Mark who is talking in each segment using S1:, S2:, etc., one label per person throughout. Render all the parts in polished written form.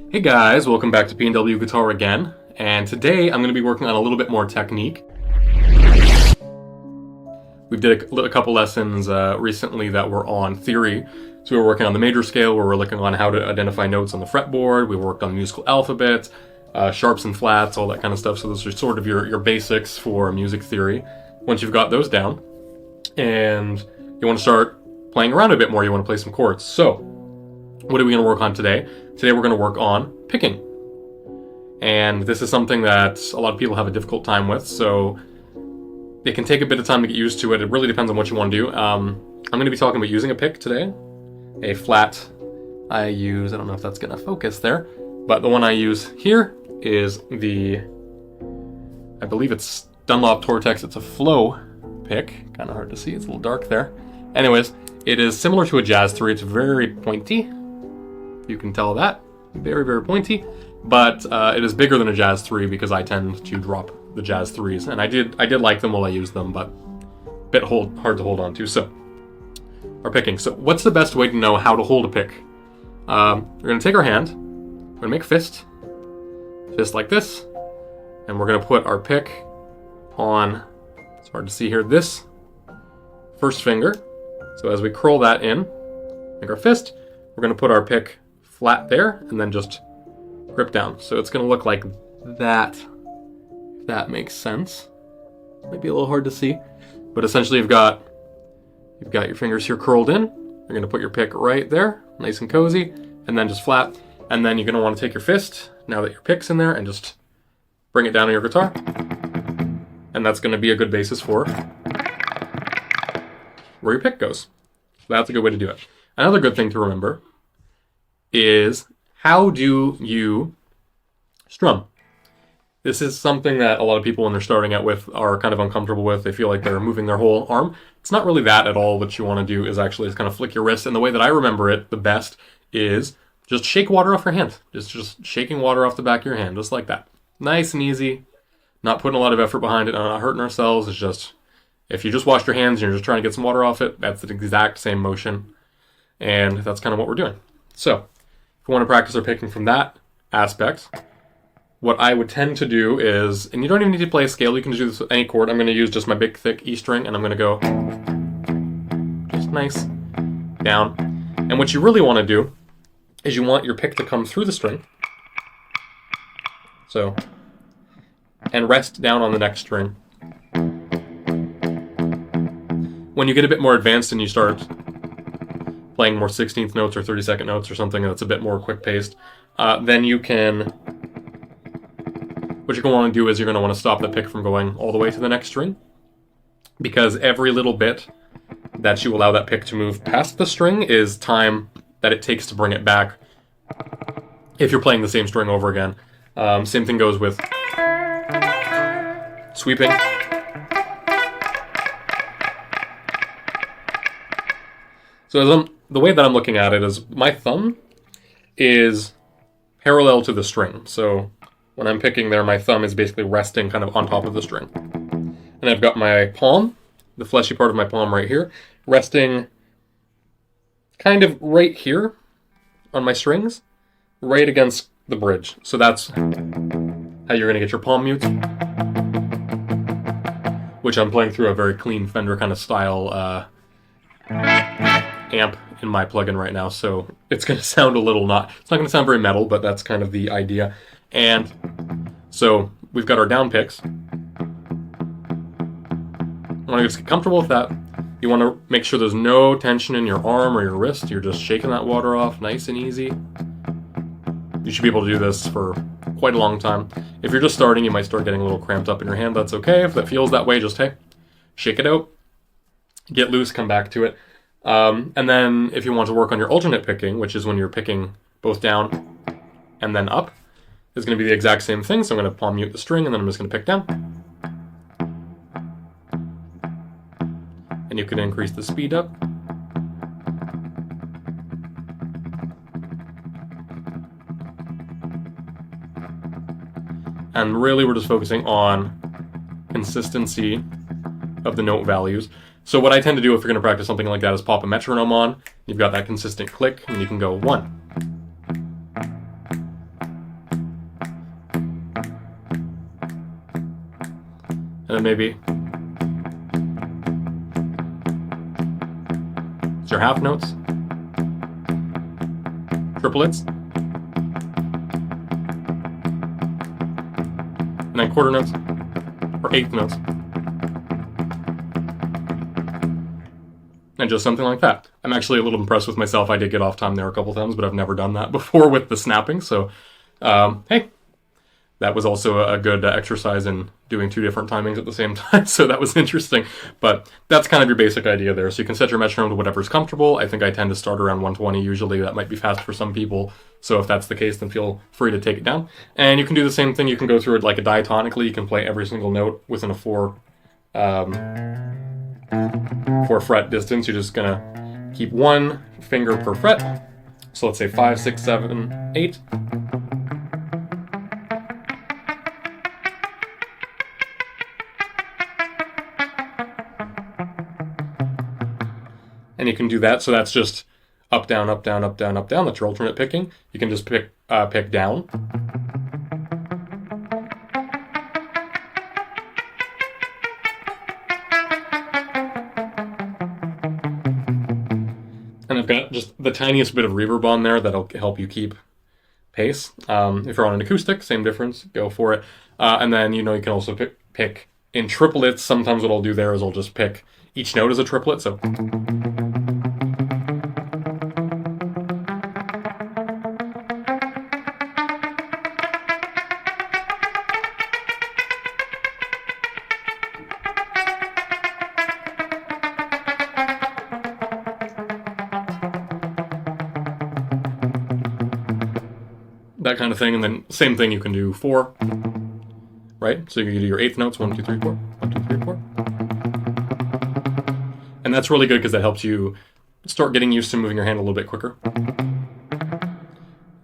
S1: Hey guys, welcome back to P&W Guitar again, and today I'm going to be working on a little bit more technique. We did a couple lessons recently that were on theory, so we were working on the major scale where we're looking on how to identify notes on the fretboard, we worked on the musical alphabet, sharps and flats, all that kind of stuff, so those are sort of your basics for music theory. Once you've got those down, and you want to start playing around a bit more, you want to play some chords. So, what are we going to work on today? Today we're going to work on picking. And this is something that a lot of people have a difficult time with, so it can take a bit of time to get used to it. It really depends on what you want to do. I'm going to be talking about using a pick today. A flat I use, I don't know if that's going to focus there, but the one I use here is I believe it's Dunlop Tortex. It's a Flow pick. Kind of hard to see, it's a little dark there. Anyways, it is similar to a Jazz 3. It's very pointy. You can tell that. Very, very pointy. But it is bigger than a Jazz 3 because I tend to drop the Jazz 3s. And I did like them while I used them, but a bit hard to hold on to. So, our picking. So, what's the best way to know how to hold a pick? We're going to take our hand. We're going to make a fist. Fist like this. And we're going to put our pick on, it's hard to see here, this first finger. So as we curl that in, make our fist, we're going to put our pick flat there and then just grip down. So it's going to look like that, if that makes sense. Might be a little hard to see, but essentially you've got your fingers here curled in. You're going to put your pick right there, nice and cozy, and then just flat. And then you're going to want to take your fist, now that your pick's in there, and just bring it down on your guitar. And that's going to be a good basis for where your pick goes. So that's a good way to do it. Another good thing to remember is how do you strum? This is something that a lot of people when they're starting out with are kind of uncomfortable with. They feel like they're moving their whole arm. It's not really that at all. What you want to do is actually kind of flick your wrist. And the way that I remember it the best is just shake water off your hand. Just shaking water off the back of your hand, just like that. Nice and easy. Not putting a lot of effort behind it, not hurting ourselves. It's just, if you just washed your hands and you're just trying to get some water off it, that's the exact same motion. And that's kind of what we're doing. So, if we want to practice our picking from that aspect, what I would tend to do is, and you don't even need to play a scale, you can just do this with any chord. I'm going to use just my big, thick E string, and I'm going to go just nice, down. And what you really want to do is you want your pick to come through the string. So, and rest down on the next string. When you get a bit more advanced and you start playing more 16th notes or 32nd notes or something that's a bit more quick-paced, then you can, what you're going to want to do is you're going to want to stop the pick from going all the way to the next string, because every little bit that you allow that pick to move past the string is time that it takes to bring it back if you're playing the same string over again. Same thing goes with sweeping. So the way that I'm looking at it is my thumb is parallel to the string. So when I'm picking there, my thumb is basically resting kind of on top of the string. And I've got my palm, the fleshy part of my palm right here, resting kind of right here on my strings, right against the bridge. So that's how you're going to get your palm mutes, which I'm playing through a very clean Fender kind of style amp in my plugin right now, so it's going to sound a little it's not going to sound very metal, but that's kind of the idea. And so we've got our down picks. You want to just get comfortable with that. You want to make sure there's no tension in your arm or your wrist. You're just shaking that water off nice and easy. You should be able to do this for quite a long time. If you're just starting, you might start getting a little cramped up in your hand. That's okay. If that feels that way, just, hey, shake it out. Get loose, come back to it. And then if you want to work on your alternate picking, which is when you're picking both down and then up, it's going to be the exact same thing. So I'm going to palm mute the string, and then I'm just going to pick down. And you can increase the speed up. And really we're just focusing on consistency of the note values. So what I tend to do if you're going to practice something like that is pop a metronome on. You've got that consistent click, and you can go 1, And then maybe it's your half notes, triplets, and then quarter notes, or eighth notes. And just something like that. I'm actually a little impressed with myself. I did get off time there a couple times, but I've never done that before with the snapping. So, hey, that was also a good exercise in doing two different timings at the same time. So that was interesting. But that's kind of your basic idea there. So you can set your metronome to whatever's comfortable. I think I tend to start around 120 usually. That might be fast for some people. So if that's the case, then feel free to take it down. And you can do the same thing. You can go through it like a diatonically. You can play every single note within a 4 fret distance. You're just gonna keep one finger per fret. So let's say 5, 6, 7, 8. And you can do that. So that's just up, down, up, down, up, down, up, down. That's your alternate picking. You can just pick down. And I've got just the tiniest bit of reverb on there that'll help you keep pace. If you're on an acoustic, same difference, go for it. And then, you can also pick in triplets. Sometimes what I'll do there is I'll just pick each note as a triplet. So that kind of thing, and then same thing you can do 4, right? So you can do your eighth notes, 1, 2, 3, 4, 1, 2, 3, 4. And that's really good because that helps you start getting used to moving your hand a little bit quicker.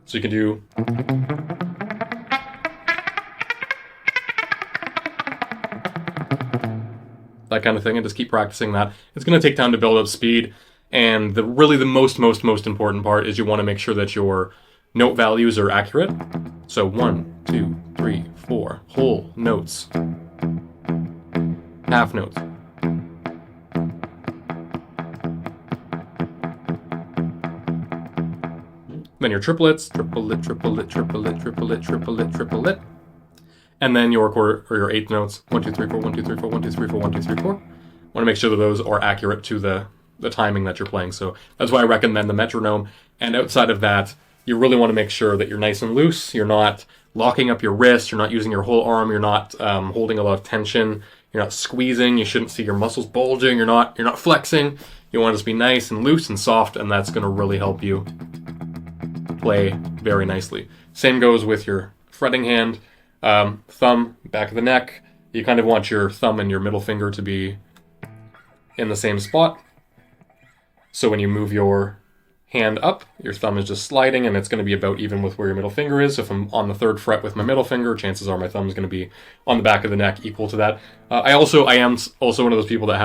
S1: So you can do that kind of thing and just keep practicing that. It's going to take time to build up speed, and the most important part is you want to make sure that your note values are accurate. So 1, 2, 3, 4, whole notes, half notes. Then your triplets, triplet, triplet, triplet, triplet, triplet, triplet. And then your quarter or your eighth notes, 1, 2, 3, 4, 1, 2, 3, 4, 1, 2, 3, 4, 1, 2, 3, 4. Want to make sure that those are accurate to the timing that you're playing. So that's why I recommend the metronome. And outside of that, you really want to make sure that you're nice and loose. You're not locking up your wrist. You're not using your whole arm. You're not holding a lot of tension. You're not squeezing. You shouldn't see your muscles bulging. You're not flexing. You want to just be nice and loose and soft, and that's going to really help you play very nicely. Same goes with your fretting hand. Thumb, back of the neck. You kind of want your thumb and your middle finger to be in the same spot. So when you move your hand up, your thumb is just sliding, and it's going to be about even with where your middle finger is. So if I'm on the 3rd fret with my middle finger, chances are my thumb is going to be on the back of the neck equal to that. I am also one of those people that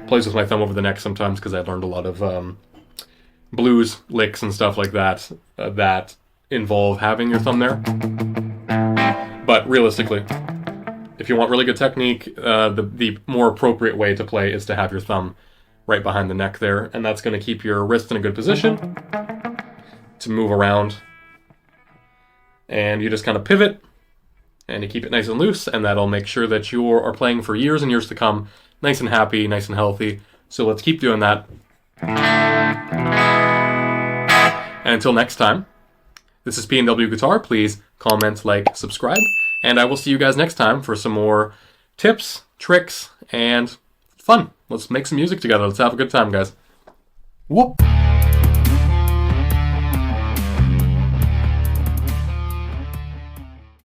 S1: plays with my thumb over the neck sometimes because I learned a lot of blues licks and stuff like that that involve having your thumb there. But realistically, if you want really good technique, the more appropriate way to play is to have your thumb right behind the neck there, and that's going to keep your wrist in a good position to move around. And you just kind of pivot, and you keep it nice and loose, and that'll make sure that you are playing for years and years to come, nice and happy, nice and healthy. So let's keep doing that. And until next time, this is P&W Guitar. Please comment, like, subscribe, and I will see you guys next time for some more tips, tricks, and fun. Let's make some music together. Let's have a good time, guys. Whoop!